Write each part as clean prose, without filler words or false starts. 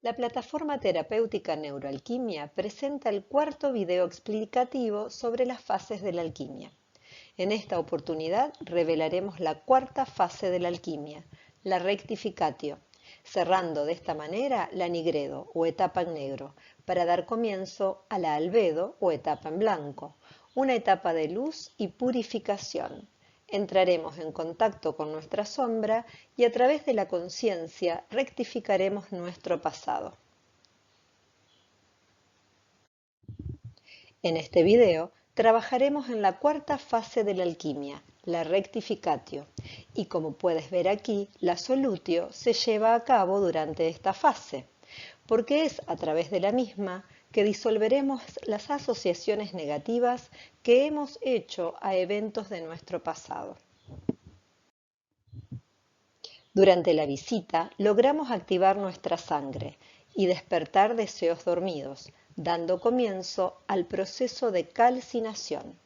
La plataforma terapéutica Neuroalquimia presenta el cuarto video explicativo sobre las fases de la alquimia. En esta oportunidad revelaremos la cuarta fase de la alquimia, la rectificatio, cerrando de esta manera la nigredo o etapa en negro, para dar comienzo a la albedo o etapa en blanco, una etapa de luz y purificación. Entraremos en contacto con nuestra sombra y a través de la conciencia rectificaremos nuestro pasado. En este video trabajaremos en la cuarta fase de la alquimia, la rectificatio, y como puedes ver aquí, la solutio se lleva a cabo durante esta fase, porque es a través de la misma que disolveremos las asociaciones negativas que hemos hecho a eventos de nuestro pasado. Durante la visita logramos activar nuestra sangre y despertar deseos dormidos, dando comienzo al proceso de calcinación.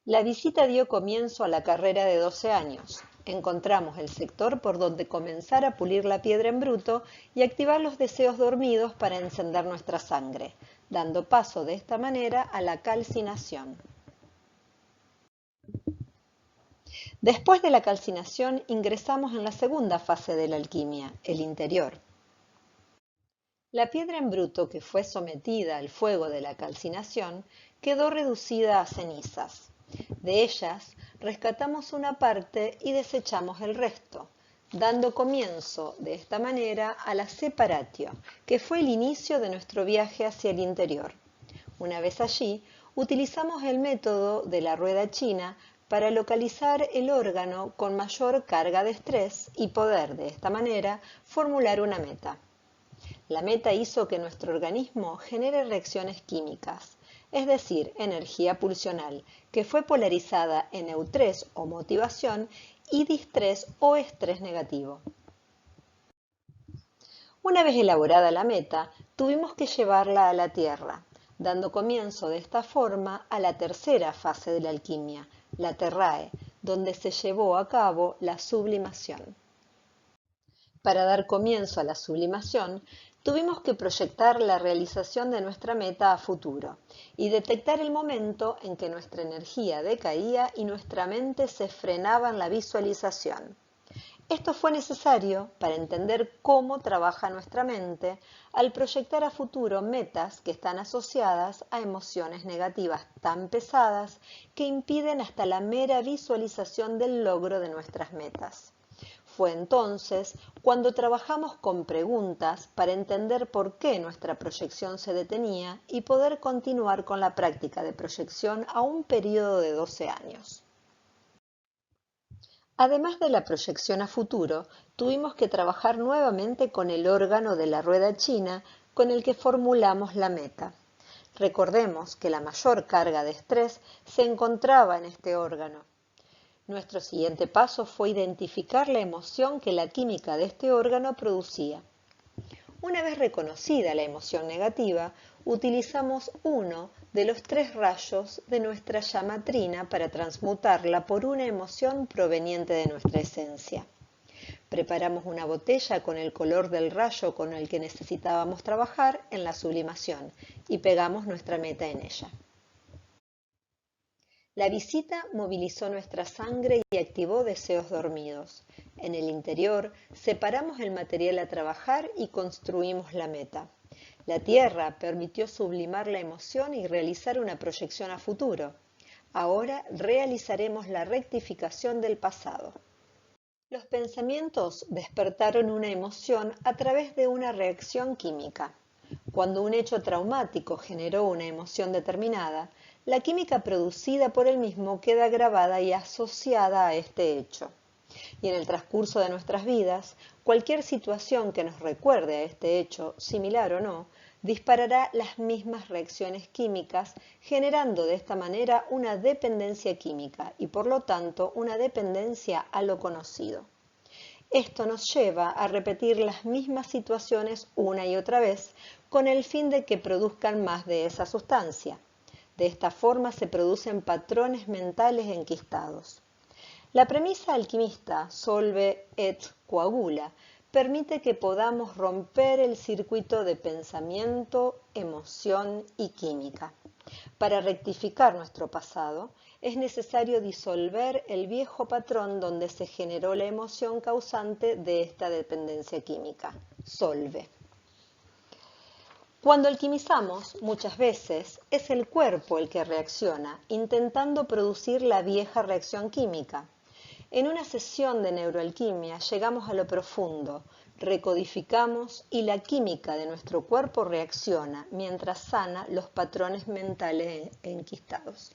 La visita dio comienzo a la carrera de 12 años. Encontramos el sector por donde comenzar a pulir la piedra en bruto y activar los deseos dormidos para encender nuestra sangre, dando paso de esta manera a la calcinación. Después de la calcinación ingresamos en la segunda fase de la alquimia, el interior. La piedra en bruto que fue sometida al fuego de la calcinación quedó reducida a cenizas. De ellas rescatamos una parte y desechamos el resto, dando comienzo de esta manera a la separatio, que fue el inicio de nuestro viaje hacia el interior. Una vez allí, utilizamos el método de la rueda china para localizar el órgano con mayor carga de estrés y poder de esta manera formular una meta. La meta hizo que nuestro organismo genere reacciones químicas, es decir, energía pulsional, que fue polarizada en eustrés o motivación y distrés o estrés negativo. Una vez elaborada la meta, tuvimos que llevarla a la tierra, dando comienzo de esta forma a la tercera fase de la alquimia, la terrae, donde se llevó a cabo la sublimación. Para dar comienzo a la sublimación, tuvimos que proyectar la realización de nuestra meta a futuro y detectar el momento en que nuestra energía decaía y nuestra mente se frenaba en la visualización. Esto fue necesario para entender cómo trabaja nuestra mente al proyectar a futuro metas que están asociadas a emociones negativas tan pesadas que impiden hasta la mera visualización del logro de nuestras metas. Fue entonces cuando trabajamos con preguntas para entender por qué nuestra proyección se detenía y poder continuar con la práctica de proyección a un periodo de 12 años. Además de la proyección a futuro, tuvimos que trabajar nuevamente con el órgano de la rueda china con el que formulamos la meta. Recordemos que la mayor carga de estrés se encontraba en este órgano. Nuestro siguiente paso fue identificar la emoción que la química de este órgano producía. Una vez reconocida la emoción negativa, utilizamos uno de los 3 rayos de nuestra llama trina para transmutarla por una emoción proveniente de nuestra esencia. Preparamos una botella con el color del rayo con el que necesitábamos trabajar en la sublimación y pegamos nuestra meta en ella. La visita movilizó nuestra sangre y activó deseos dormidos. En el interior, separamos el material a trabajar y construimos la meta. La tierra permitió sublimar la emoción y realizar una proyección a futuro. Ahora realizaremos la rectificación del pasado. Los pensamientos despertaron una emoción a través de una reacción química. Cuando un hecho traumático generó una emoción determinada, la química producida por el mismo queda grabada y asociada a este hecho. Y en el transcurso de nuestras vidas, cualquier situación que nos recuerde a este hecho, similar o no, disparará las mismas reacciones químicas, generando de esta manera una dependencia química y por lo tanto una dependencia a lo conocido. Esto nos lleva a repetir las mismas situaciones una y otra vez con el fin de que produzcan más de esa sustancia. De esta forma se producen patrones mentales enquistados. La premisa alquimista solve et coagula permite que podamos romper el circuito de pensamiento, emoción y química. Para rectificar nuestro pasado, es necesario disolver el viejo patrón donde se generó la emoción causante de esta dependencia química. Solve. Cuando alquimizamos, muchas veces es el cuerpo el que reacciona, intentando producir la vieja reacción química. En una sesión de neuroalquimia llegamos a lo profundo, recodificamos y la química de nuestro cuerpo reacciona mientras sana los patrones mentales enquistados.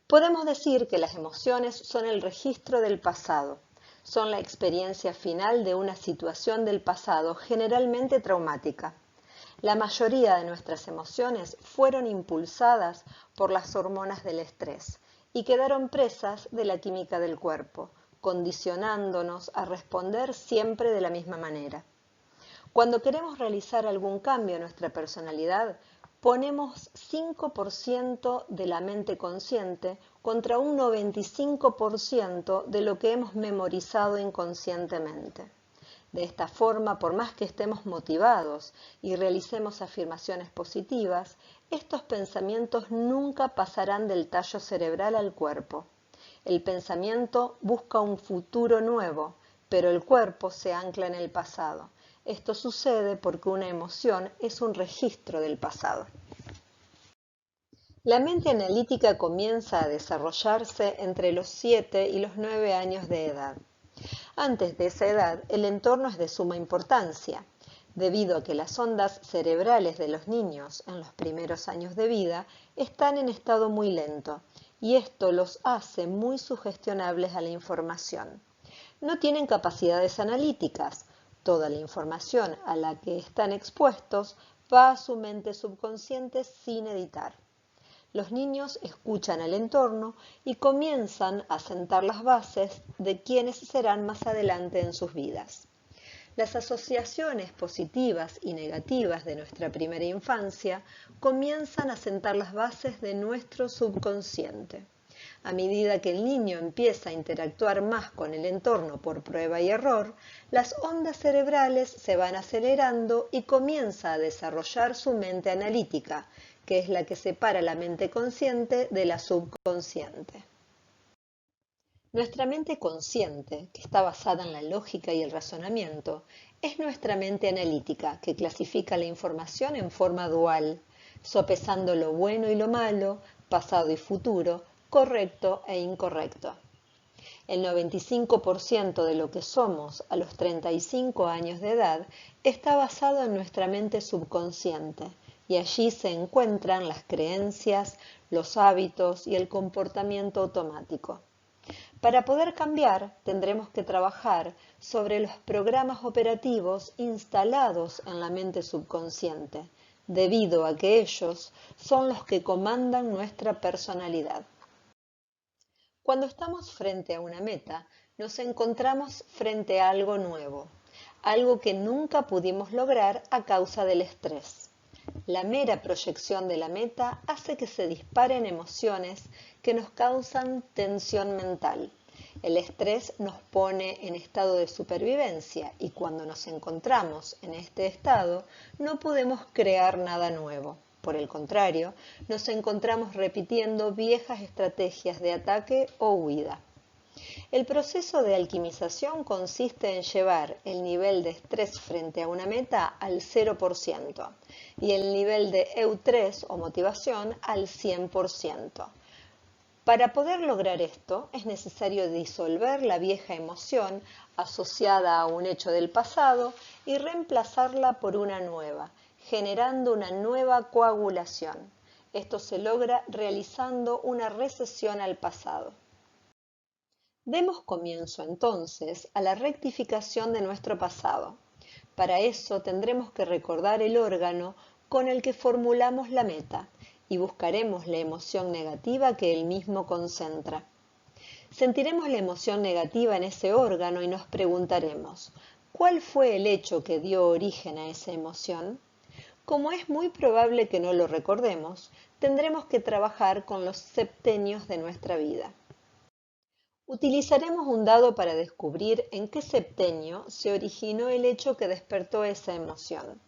Podemos decir que las emociones son el registro del pasado. Son la experiencia final de una situación del pasado, generalmente traumática. La mayoría de nuestras emociones fueron impulsadas por las hormonas del estrés y quedaron presas de la química del cuerpo, condicionándonos a responder siempre de la misma manera. Cuando queremos realizar algún cambio en nuestra personalidad, ponemos 5% de la mente consciente contra un 95% de lo que hemos memorizado inconscientemente. De esta forma, por más que estemos motivados y realicemos afirmaciones positivas, estos pensamientos nunca pasarán del tallo cerebral al cuerpo. El pensamiento busca un futuro nuevo, pero el cuerpo se ancla en el pasado. Esto sucede porque una emoción es un registro del pasado. La mente analítica comienza a desarrollarse entre los 7 y los 9 años de edad. Antes de esa edad, el entorno es de suma importancia, debido a que las ondas cerebrales de los niños en los primeros años de vida están en estado muy lento, y esto los hace muy sugestionables a la información. No tienen capacidades analíticas. Toda la información a la que están expuestos va a su mente subconsciente sin editar. Los niños escuchan al entorno y comienzan a sentar las bases de quienes serán más adelante en sus vidas. Las asociaciones positivas y negativas de nuestra primera infancia comienzan a sentar las bases de nuestro subconsciente. A medida que el niño empieza a interactuar más con el entorno por prueba y error, las ondas cerebrales se van acelerando y comienza a desarrollar su mente analítica, que es la que separa la mente consciente de la subconsciente. Nuestra mente consciente, que está basada en la lógica y el razonamiento, es nuestra mente analítica, que clasifica la información en forma dual, sopesando lo bueno y lo malo, pasado y futuro, correcto e incorrecto. El 95% de lo que somos a los 35 años de edad está basado en nuestra mente subconsciente, y allí se encuentran las creencias, los hábitos y el comportamiento automático. Para poder cambiar, tendremos que trabajar sobre los programas operativos instalados en la mente subconsciente, debido a que ellos son los que comandan nuestra personalidad. Cuando estamos frente a una meta, nos encontramos frente a algo nuevo, algo que nunca pudimos lograr a causa del estrés. La mera proyección de la meta hace que se disparen emociones que nos causan tensión mental. El estrés nos pone en estado de supervivencia y cuando nos encontramos en este estado no podemos crear nada nuevo. Por el contrario, nos encontramos repitiendo viejas estrategias de ataque o huida. El proceso de alquimización consiste en llevar el nivel de estrés frente a una meta al 0% y el nivel de eustrés o motivación al 100%. Para poder lograr esto, es necesario disolver la vieja emoción asociada a un hecho del pasado y reemplazarla por una nueva, generando una nueva coagulación. Esto se logra realizando una recesión al pasado. Demos comienzo entonces a la rectificación de nuestro pasado. Para eso tendremos que recordar el órgano con el que formulamos la meta y buscaremos la emoción negativa que él mismo concentra. Sentiremos la emoción negativa en ese órgano y nos preguntaremos, ¿cuál fue el hecho que dio origen a esa emoción? Como es muy probable que no lo recordemos, tendremos que trabajar con los septenios de nuestra vida. Utilizaremos un dado para descubrir en qué septenio se originó el hecho que despertó esa emoción.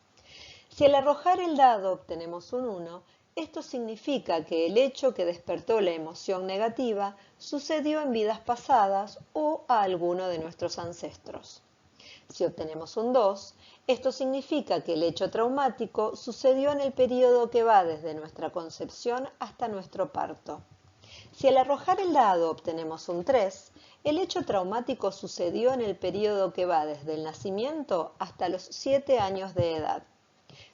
Si al arrojar el dado obtenemos un 1, esto significa que el hecho que despertó la emoción negativa sucedió en vidas pasadas o a alguno de nuestros ancestros. Si obtenemos un 2, esto significa que el hecho traumático sucedió en el periodo que va desde nuestra concepción hasta nuestro parto. Si al arrojar el dado obtenemos un 3, el hecho traumático sucedió en el periodo que va desde el nacimiento hasta los 7 años de edad.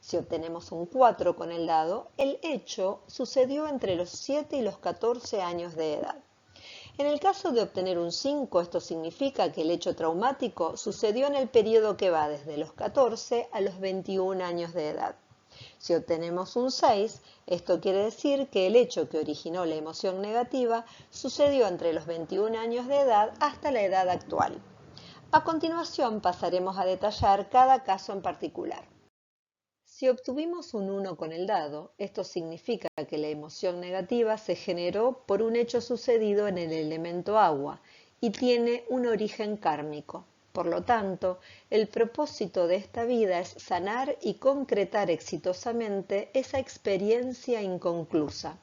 Si obtenemos un 4 con el dado, el hecho sucedió entre los 7 y los 14 años de edad. En el caso de obtener un 5, esto significa que el hecho traumático sucedió en el periodo que va desde los 14 a los 21 años de edad. Si obtenemos un 6, esto quiere decir que el hecho que originó la emoción negativa sucedió entre los 21 años de edad hasta la edad actual. A continuación pasaremos a detallar cada caso en particular. Si obtuvimos un 1 con el dado, esto significa que la emoción negativa se generó por un hecho sucedido en el elemento agua y tiene un origen kármico. Por lo tanto, el propósito de esta vida es sanar y concretar exitosamente esa experiencia inconclusa.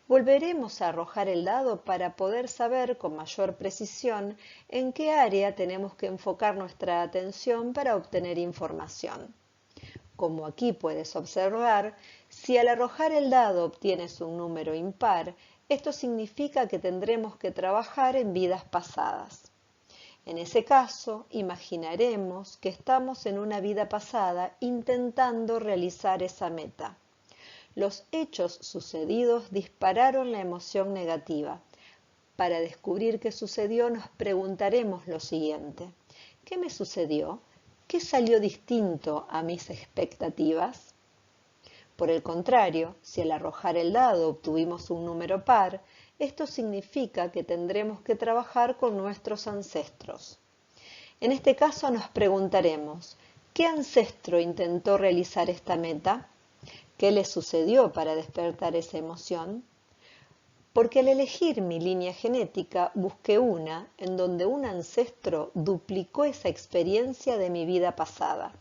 Volveremos a arrojar el dado para poder saber con mayor precisión en qué área tenemos que enfocar nuestra atención para obtener información. Como aquí puedes observar, si al arrojar el dado obtienes un número impar, esto significa que tendremos que trabajar en vidas pasadas. En ese caso, imaginaremos que estamos en una vida pasada intentando realizar esa meta. Los hechos sucedidos dispararon la emoción negativa. Para descubrir qué sucedió, nos preguntaremos lo siguiente: ¿qué me sucedió? ¿Qué salió distinto a mis expectativas? Por el contrario, si al arrojar el dado obtuvimos un número par, esto significa que tendremos que trabajar con nuestros ancestros. En este caso nos preguntaremos, ¿qué ancestro intentó realizar esta meta? ¿Qué le sucedió para despertar esa emoción? Porque al elegir mi línea genética busqué una en donde un ancestro duplicó esa experiencia de mi vida pasada.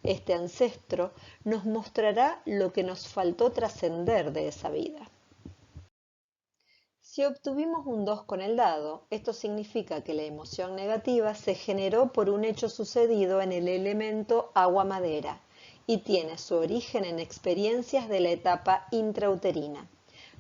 Este ancestro nos mostrará lo que nos faltó trascender de esa vida. Si obtuvimos un 2 con el dado, esto significa que la emoción negativa se generó por un hecho sucedido en el elemento agua-madera y tiene su origen en experiencias de la etapa intrauterina.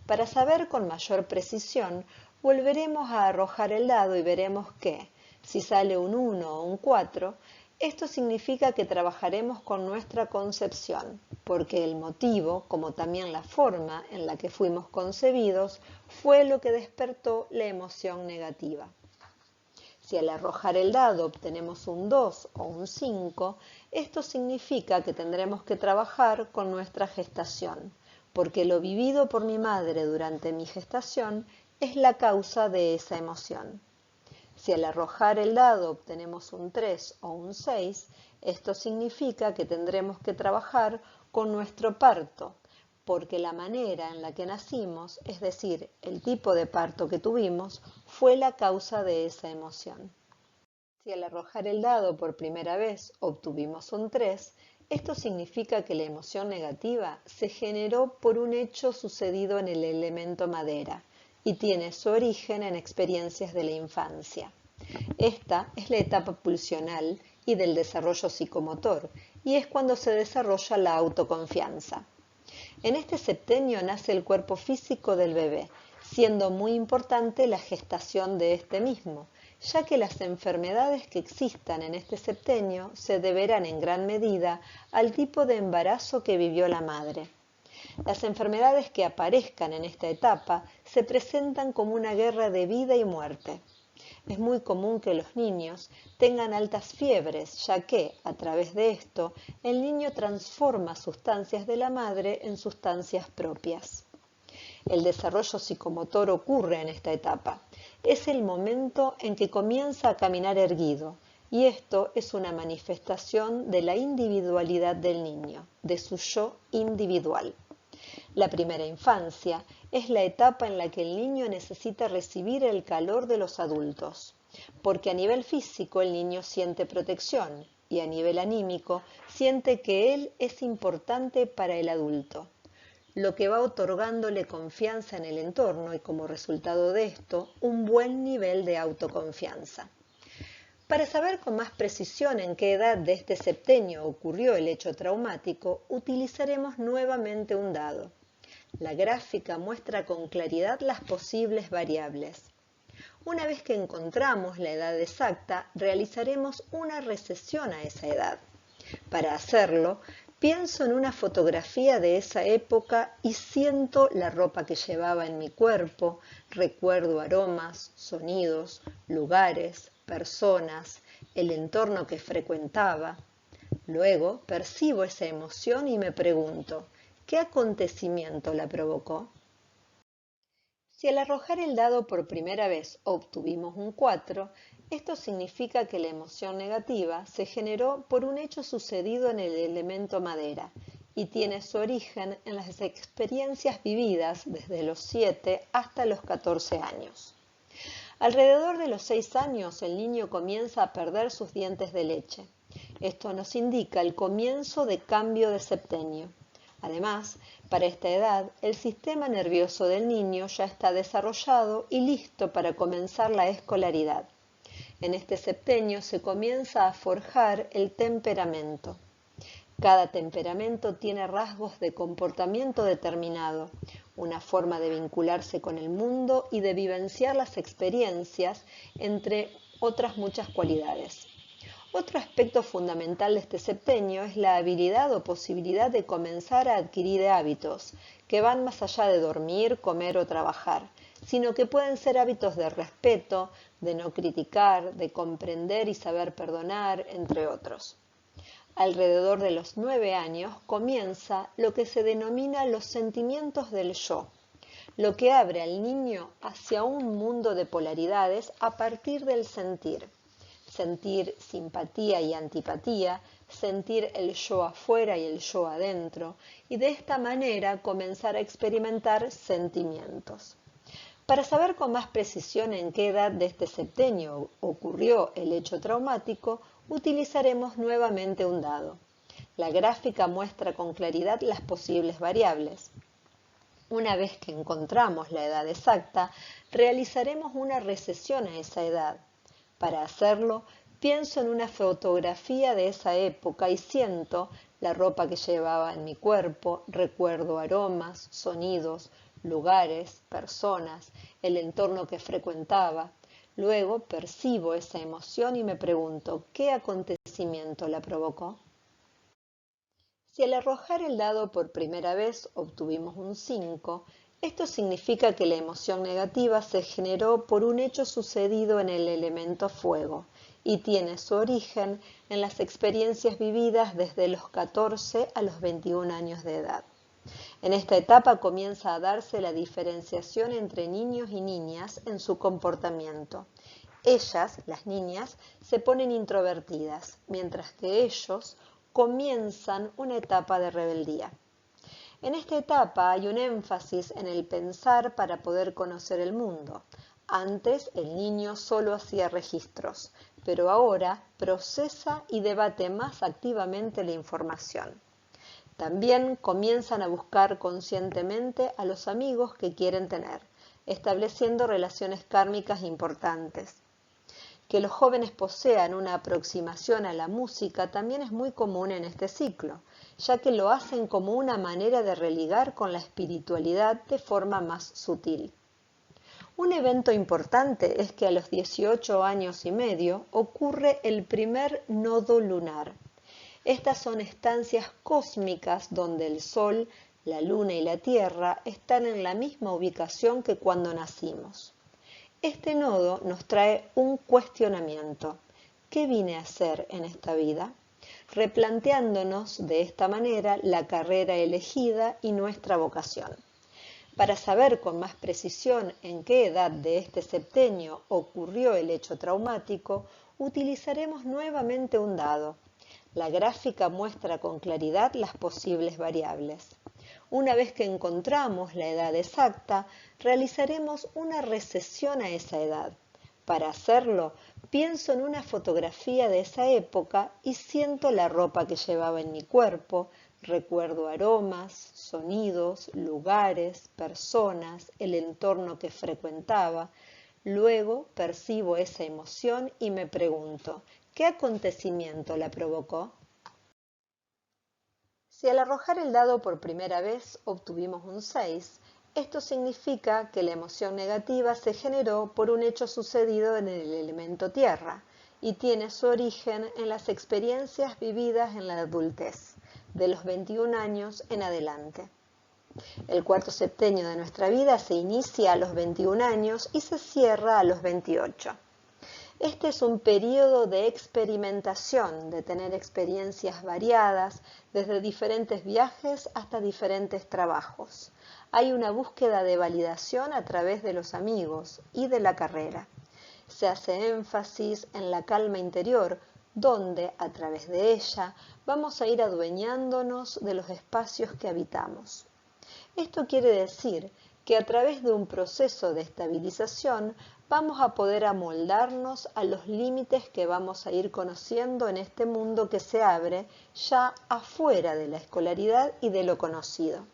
Para saber con mayor precisión, volveremos a arrojar el dado y veremos que, si sale un 1 o un 4, esto significa que trabajaremos con nuestra concepción, porque el motivo, como también la forma en la que fuimos concebidos, fue lo que despertó la emoción negativa. Si al arrojar el dado obtenemos un 2 o un 5, esto significa que tendremos que trabajar con nuestra gestación, porque lo vivido por mi madre durante mi gestación es la causa de esa emoción. Si al arrojar el dado obtenemos un 3 o un 6, esto significa que tendremos que trabajar con nuestro parto, porque la manera en la que nacimos, es decir, el tipo de parto que tuvimos, fue la causa de esa emoción. Si al arrojar el dado por primera vez obtuvimos un 3, esto significa que la emoción negativa se generó por un hecho sucedido en el elemento madera y tiene su origen en experiencias de la infancia. Esta es la etapa pulsional y del desarrollo psicomotor, y es cuando se desarrolla la autoconfianza. En este septenio nace el cuerpo físico del bebé, siendo muy importante la gestación de este mismo, ya que las enfermedades que existan en este septenio se deberán en gran medida al tipo de embarazo que vivió la madre. Las enfermedades que aparezcan en esta etapa se presentan como una guerra de vida y muerte. Es muy común que los niños tengan altas fiebres, ya que, a través de esto, el niño transforma sustancias de la madre en sustancias propias. El desarrollo psicomotor ocurre en esta etapa. Es el momento en que comienza a caminar erguido, y esto es una manifestación de la individualidad del niño, de su yo individual. La primera infancia es la etapa en la que el niño necesita recibir el calor de los adultos, porque a nivel físico el niño siente protección y a nivel anímico siente que él es importante para el adulto, lo que va otorgándole confianza en el entorno y como resultado de esto, un buen nivel de autoconfianza. Para saber con más precisión en qué edad de este septenio ocurrió el hecho traumático, utilizaremos nuevamente un dado. La gráfica muestra con claridad las posibles variables. Una vez que encontramos la edad exacta, realizaremos una recesión a esa edad. Para hacerlo, pienso en una fotografía de esa época y siento la ropa que llevaba en mi cuerpo, recuerdo aromas, sonidos, lugares, personas, el entorno que frecuentaba. Luego percibo esa emoción y me pregunto, ¿qué acontecimiento la provocó? Si al arrojar el dado por primera vez obtuvimos un 4, esto significa que la emoción negativa se generó por un hecho sucedido en el elemento madera y tiene su origen en las experiencias vividas desde los 7 hasta los 14 años. Alrededor de los 6 años el niño comienza a perder sus dientes de leche. Esto nos indica el comienzo de cambio de septenio. Además, para esta edad, el sistema nervioso del niño ya está desarrollado y listo para comenzar la escolaridad. En este septenio se comienza a forjar el temperamento. Cada temperamento tiene rasgos de comportamiento determinado, una forma de vincularse con el mundo y de vivenciar las experiencias, entre otras muchas cualidades. Otro aspecto fundamental de este septenio es la habilidad o posibilidad de comenzar a adquirir hábitos que van más allá de dormir, comer o trabajar, sino que pueden ser hábitos de respeto, de no criticar, de comprender y saber perdonar, entre otros. Alrededor de los 9 años comienza lo que se denomina los sentimientos del yo, lo que abre al niño hacia un mundo de polaridades a partir del sentir. Sentir simpatía y antipatía, sentir el yo afuera y el yo adentro, y de esta manera comenzar a experimentar sentimientos. Para saber con más precisión en qué edad de este septenio ocurrió el hecho traumático, utilizaremos nuevamente un dado. La gráfica muestra con claridad las posibles variables. Una vez que encontramos la edad exacta, realizaremos una recesión a esa edad. Para hacerlo, pienso en una fotografía de esa época y siento la ropa que llevaba en mi cuerpo, recuerdo aromas, sonidos, lugares, personas, el entorno que frecuentaba. Luego percibo esa emoción y me pregunto, ¿qué acontecimiento la provocó? Si al arrojar el dado por primera vez obtuvimos un 5, esto significa que la emoción negativa se generó por un hecho sucedido en el elemento fuego y tiene su origen en las experiencias vividas desde los 14 a los 21 años de edad. En esta etapa comienza a darse la diferenciación entre niños y niñas en su comportamiento. Ellas, las niñas, se ponen introvertidas, mientras que ellos comienzan una etapa de rebeldía. En esta etapa hay un énfasis en el pensar para poder conocer el mundo. Antes el niño solo hacía registros, pero ahora procesa y debate más activamente la información. También comienzan a buscar conscientemente a los amigos que quieren tener, estableciendo relaciones kármicas importantes. Que los jóvenes posean una aproximación a la música también es muy común en este ciclo, ya que lo hacen como una manera de religar con la espiritualidad de forma más sutil. Un evento importante es que a los 18 años y medio ocurre el primer nodo lunar. Estas son estancias cósmicas donde el Sol, la Luna y la Tierra están en la misma ubicación que cuando nacimos. Este nodo nos trae un cuestionamiento. ¿Qué vine a hacer en esta vida? Replanteándonos de esta manera la carrera elegida y nuestra vocación. Para saber con más precisión en qué edad de este septenio ocurrió el hecho traumático, utilizaremos nuevamente un dado. La gráfica muestra con claridad las posibles variables. Una vez que encontramos la edad exacta, realizaremos una recesión a esa edad. Para hacerlo, pienso en una fotografía de esa época y siento la ropa que llevaba en mi cuerpo, recuerdo aromas, sonidos, lugares, personas, el entorno que frecuentaba. Luego percibo esa emoción y me pregunto, ¿qué acontecimiento la provocó? Si al arrojar el dado por primera vez obtuvimos un 6, esto significa que la emoción negativa se generó por un hecho sucedido en el elemento tierra y tiene su origen en las experiencias vividas en la adultez, de los 21 años en adelante. El cuarto septenio de nuestra vida se inicia a los 21 años y se cierra a los 28. Este es un periodo de experimentación, de tener experiencias variadas, desde diferentes viajes hasta diferentes trabajos. Hay una búsqueda de validación a través de los amigos y de la carrera. Se hace énfasis en la calma interior, donde, a través de ella, vamos a ir adueñándonos de los espacios que habitamos. Esto quiere decir que a través de un proceso de estabilización vamos a poder amoldarnos a los límites que vamos a ir conociendo en este mundo que se abre ya afuera de la escolaridad y de lo conocido.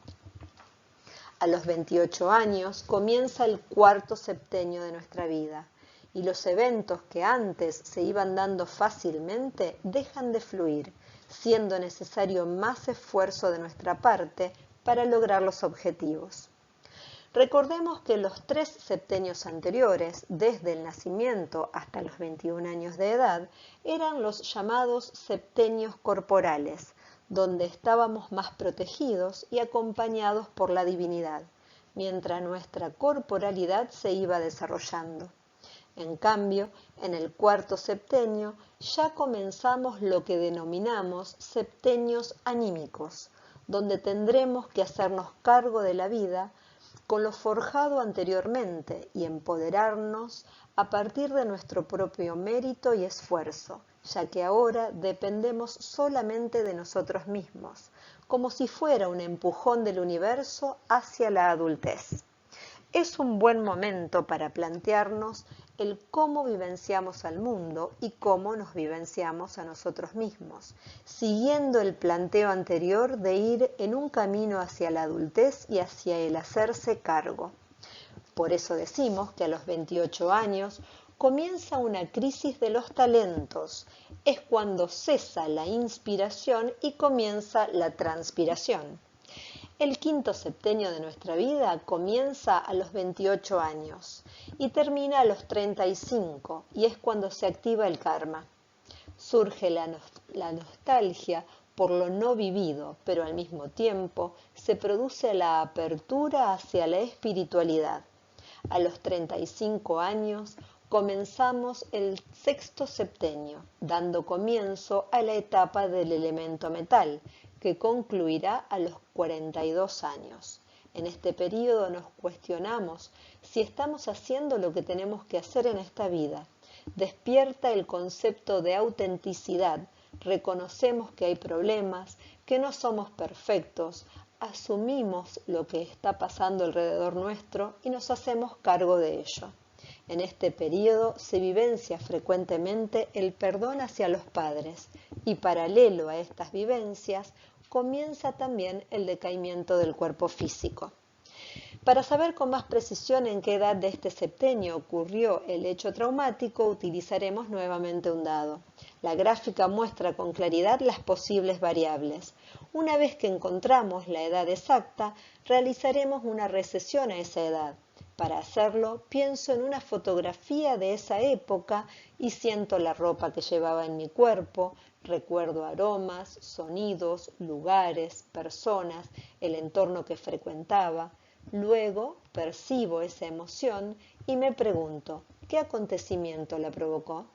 A los 28 años comienza el cuarto septenio de nuestra vida y los eventos que antes se iban dando fácilmente dejan de fluir, siendo necesario más esfuerzo de nuestra parte para lograr los objetivos. Recordemos que los 3 septenios anteriores, desde el nacimiento hasta los 21 años de edad, eran los llamados septenios corporales, donde estábamos más protegidos y acompañados por la divinidad, mientras nuestra corporalidad se iba desarrollando. En cambio, en el cuarto septenio ya comenzamos lo que denominamos septenios anímicos, donde tendremos que hacernos cargo de la vida con lo forjado anteriormente y empoderarnos a partir de nuestro propio mérito y esfuerzo, ya que ahora dependemos solamente de nosotros mismos, como si fuera un empujón del universo hacia la adultez. Es un buen momento para plantearnos el cómo vivenciamos al mundo y cómo nos vivenciamos a nosotros mismos, siguiendo el planteo anterior de ir en un camino hacia la adultez y hacia el hacerse cargo. Por eso decimos que a los 28 años comienza una crisis de los talentos, es cuando cesa la inspiración y comienza la transpiración. El quinto septenio de nuestra vida comienza a los 28 años y termina a los 35 y es cuando se activa el karma. Surge la nostalgia por lo no vivido, pero al mismo tiempo se produce la apertura hacia la espiritualidad. A los 35 años comenzamos el sexto septenio, dando comienzo a la etapa del elemento metal, que concluirá a los 42 años. En este periodo nos cuestionamos si estamos haciendo lo que tenemos que hacer en esta vida. Despierta el concepto de autenticidad, reconocemos que hay problemas, que no somos perfectos, asumimos lo que está pasando alrededor nuestro y nos hacemos cargo de ello. En este periodo se vivencia frecuentemente el perdón hacia los padres y paralelo a estas vivencias comienza también el decaimiento del cuerpo físico. Para saber con más precisión en qué edad de este septenio ocurrió el hecho traumático, utilizaremos nuevamente un dado. La gráfica muestra con claridad las posibles variables. Una vez que encontramos la edad exacta, realizaremos una recesión a esa edad. Para hacerlo, pienso en una fotografía de esa época y siento la ropa que llevaba en mi cuerpo, recuerdo aromas, sonidos, lugares, personas, el entorno que frecuentaba. Luego percibo esa emoción y me pregunto, ¿qué acontecimiento la provocó?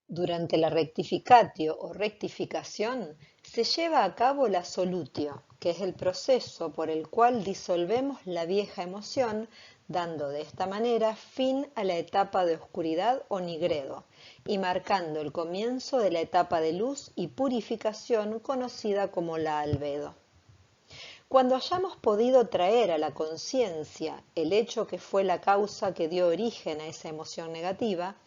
Durante la rectificatio o rectificación se lleva a cabo la solutio, que es el proceso por el cual disolvemos la vieja emoción, dando de esta manera fin a la etapa de oscuridad o nigredo y marcando el comienzo de la etapa de luz y purificación conocida como la albedo. Cuando hayamos podido traer a la conciencia el hecho que fue la causa que dio origen a esa emoción negativa,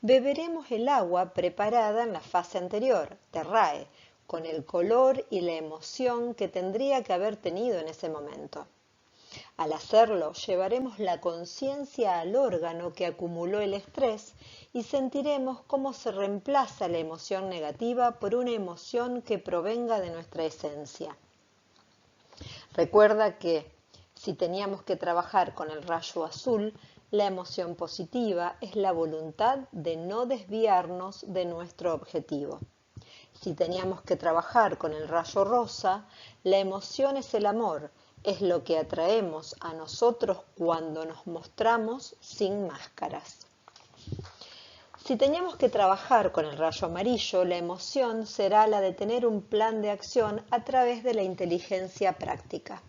beberemos el agua preparada en la fase anterior, terrae, con el color y la emoción que tendría que haber tenido en ese momento. Al hacerlo, llevaremos la conciencia al órgano que acumuló el estrés y sentiremos cómo se reemplaza la emoción negativa por una emoción que provenga de nuestra esencia. Recuerda que si teníamos que trabajar con el rayo azul, la emoción positiva es la voluntad de no desviarnos de nuestro objetivo. Si teníamos que trabajar con el rayo rosa, la emoción es el amor, es lo que atraemos a nosotros cuando nos mostramos sin máscaras. Si teníamos que trabajar con el rayo amarillo, la emoción será la de tener un plan de acción a través de la inteligencia práctica.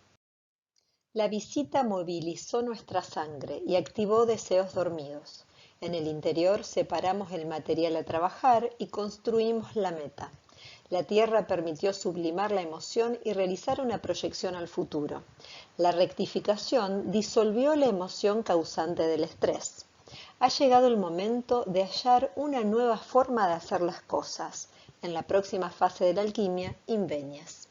La visita movilizó nuestra sangre y activó deseos dormidos. En el interior separamos el material a trabajar y construimos la meta. La Tierra permitió sublimar la emoción y realizar una proyección al futuro. La rectificación disolvió la emoción causante del estrés. Ha llegado el momento de hallar una nueva forma de hacer las cosas. En la próxima fase de la alquimia, Imveñas.